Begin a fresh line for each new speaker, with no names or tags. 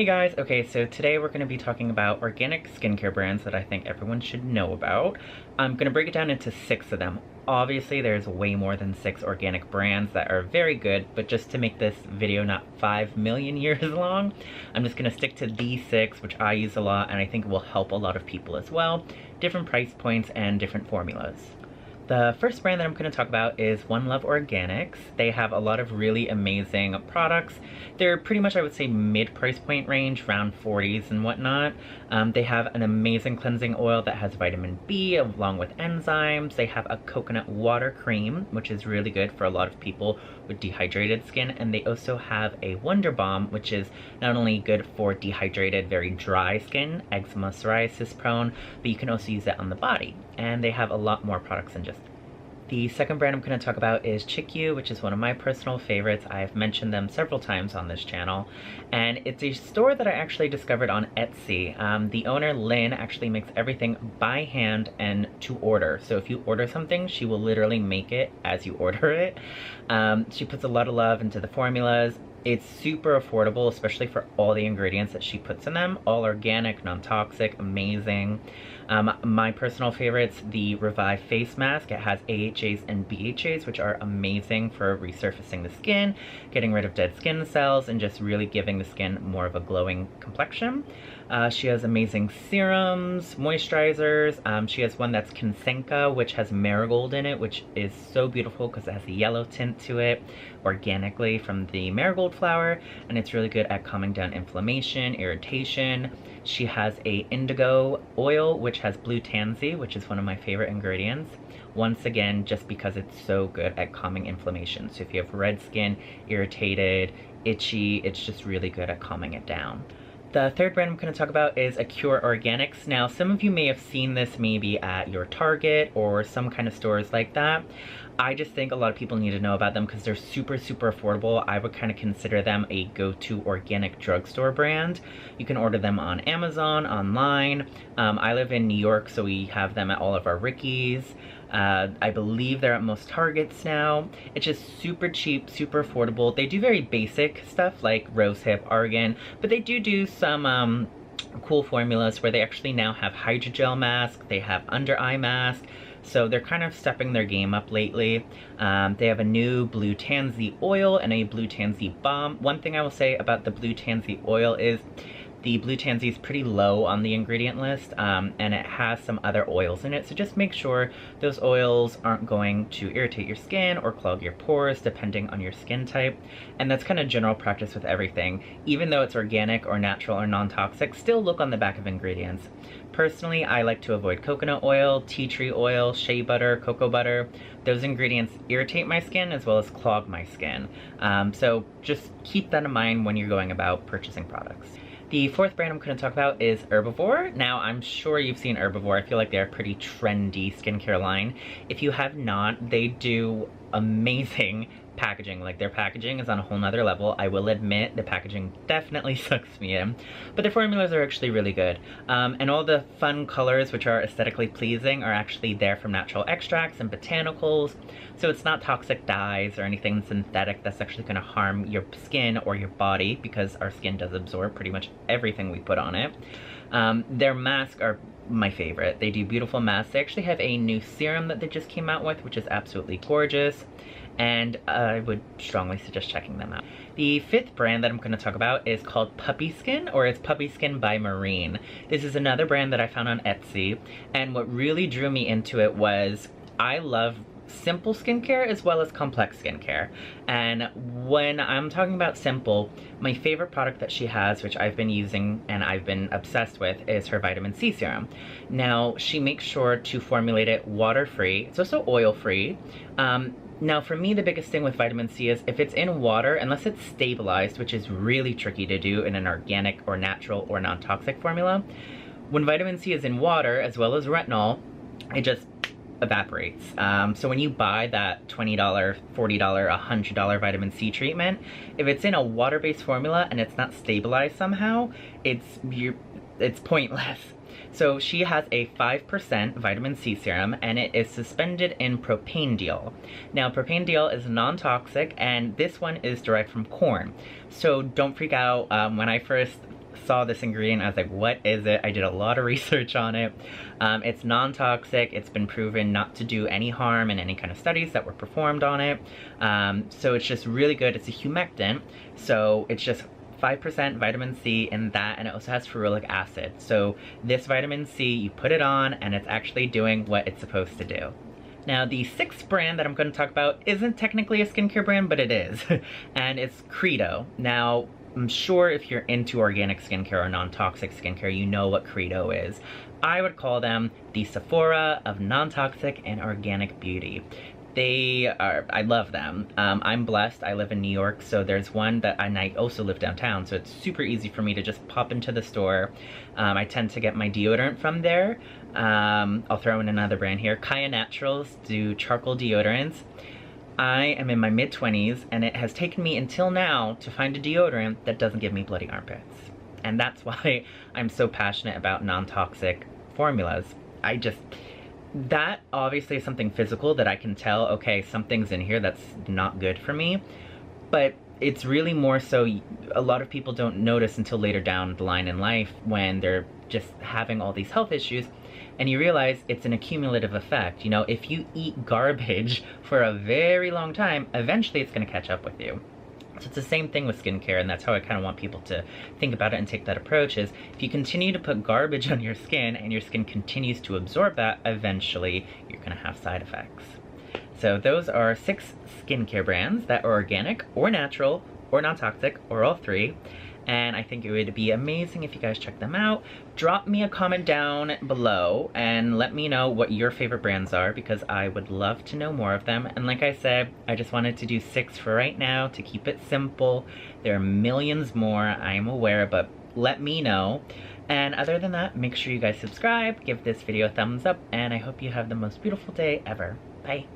Hey guys, okay, so today we're going to be talking about organic skincare brands that I think everyone should know about. I'm going to break it down into 6 of them. Obviously, there's way more than 6 organic brands that are very good, but just to make this video not 5 million years long, I'm just going to stick to these 6, which I use a lot and I think will help a lot of people as well. Different price points and different formulas. The first brand that I'm going to talk about is One Love Organics. They have a lot of really amazing products. They're pretty much, I would say, mid-price point range, around 40s and whatnot. They have an amazing cleansing oil that has vitamin B along with enzymes. They have a coconut water cream, which is really good for a lot of people with dehydrated skin. And they also have a Wonder Balm, which is not only good for dehydrated, very dry skin, eczema, psoriasis prone, but you can also use it on the body. And they have a lot more products than just the second brand I'm going to talk about is Chikyu, which is one of my personal favorites. I've mentioned them several times on this channel, and it's a store that I actually discovered on Etsy. The owner, Lynn, actually makes everything by hand and to order. So if you order something, she will literally make it as you order it. She puts a lot of love into the formulas. It's super affordable, especially for all the ingredients that she puts in them. All organic, non-toxic, amazing. My personal favorites, the Revive Face Mask. It has AHAs and BHAs, which are amazing for resurfacing the skin, getting rid of dead skin cells, and just really giving the skin more of a glowing complexion. She has amazing serums, moisturizers. She has one that's Kinsenka, which has marigold in it, which is so beautiful because it has a yellow tint to it, organically from the marigold flower, and it's really good at calming down inflammation, irritation. She has a indigo oil, which has blue tansy, which is one of my favorite ingredients. Once again, just because it's so good at calming inflammation. So if you have red skin, irritated, itchy, it's just really good at calming it down. The third brand I'm going to talk about is Acure Organics. Now, some of you may have seen this maybe at your Target or some kind of stores like that. I just think a lot of people need to know about them because they're super, super affordable. I would kind of consider them a go-to organic drugstore brand. You can order them on Amazon, online. I live in New York, so we have them at all of our Rickies. I believe they're at most Targets now. It's just super cheap, super affordable. They do very basic stuff like rosehip, argan, but they do some cool formulas where they actually now have hydrogel mask, they have under eye mask, so they're kind of stepping their game up lately. They have a new blue tansy oil and a blue tansy balm. One thing I will say about the blue tansy oil is the blue tansy is pretty low on the ingredient list, and it has some other oils in it, so just make sure those oils aren't going to irritate your skin or clog your pores depending on your skin type. And that's kind of general practice with everything. Even though it's organic or natural or non-toxic, still look on the back of ingredients. Personally, I like to avoid coconut oil, tea tree oil, shea butter, cocoa butter. Those ingredients irritate my skin as well as clog my skin. So just keep that in mind when you're going about purchasing products. The fourth brand I'm going to talk about is Herbivore. Now, I'm sure you've seen Herbivore. I feel like they're a pretty trendy skincare line. If you have not, they do amazing packaging. Like, their packaging is on a whole nother level. I will admit the packaging definitely sucks me in, but their formulas are actually really good. And all the fun colors, which are aesthetically pleasing, are actually there from natural extracts and botanicals. So it's not toxic dyes or anything synthetic that's actually going to harm your skin or your body, because our skin does absorb pretty much everything we put on it. Their masks are my favorite. They do beautiful masks. They actually have a new serum that they just came out with, which is absolutely gorgeous, and I would strongly suggest checking them out. The fifth brand that I'm going to talk about is called Puppy Skin, or it's Puppy Skin by Marinne. This is another brand that I found on Etsy, and what really drew me into it was I love simple skincare as well as complex skincare. And when I'm talking about simple, my favorite product that she has, which I've been using and I've been obsessed with, is her vitamin C serum. Now, she makes sure to formulate it water-free. It's also oil-free. Now, for me, the biggest thing with vitamin C is if it's in water, unless it's stabilized, which is really tricky to do in an organic or natural or non-toxic formula, when vitamin C is in water, as well as retinol, it just evaporates. So when you buy that $20, $40, $100 vitamin C treatment, if it's in a water-based formula and it's not stabilized somehow, it's pointless. So she has a 5% vitamin C serum, and it is suspended in propanediol. Now, propanediol is non-toxic, and this one is derived from corn. So don't freak out. When I first saw this ingredient, I was like, what is it? I did a lot of research on it. It's non-toxic. It's been proven not to do any harm in any kind of studies that were performed on it. So it's just really good. It's a humectant, so it's just 5% vitamin C in that, and it also has ferulic acid. So this vitamin C, you put it on and it's actually doing what it's supposed to do. Now, the sixth brand that I'm going to talk about isn't technically a skincare brand, but it is, and it's Credo. Now, I'm sure if you're into organic skincare or non-toxic skincare, you know what Credo is. I would call them the Sephora of non-toxic and organic beauty. I love them. I'm blessed. I live in New York, so there's one that, and I also live downtown, so it's super easy for me to just pop into the store. I tend to get my deodorant from there. I'll throw in another brand here. Kaya Naturals do charcoal deodorants. I am in my mid-20s, and it has taken me until now to find a deodorant that doesn't give me bloody armpits. And that's why I'm so passionate about non-toxic formulas. That obviously is something physical that I can tell, okay, something's in here that's not good for me. But it's really more so, a lot of people don't notice until later down the line in life when they're just having all these health issues, and you realize it's an accumulative effect. You know, if you eat garbage for a very long time, eventually it's going to catch up with you. So it's the same thing with skincare, and that's how I kind of want people to think about it and take that approach, is if you continue to put garbage on your skin and your skin continues to absorb that, eventually you're going to have side effects. So those are 6 skincare brands that are organic or natural or non-toxic or all 3. And I think it would be amazing if you guys check them out. Drop me a comment down below and let me know what your favorite brands are, because I would love to know more of them. And like I said, I just wanted to do 6 for right now to keep it simple. There are millions more, I am aware, but let me know. And other than that, make sure you guys subscribe, give this video a thumbs up, and I hope you have the most beautiful day ever. Bye.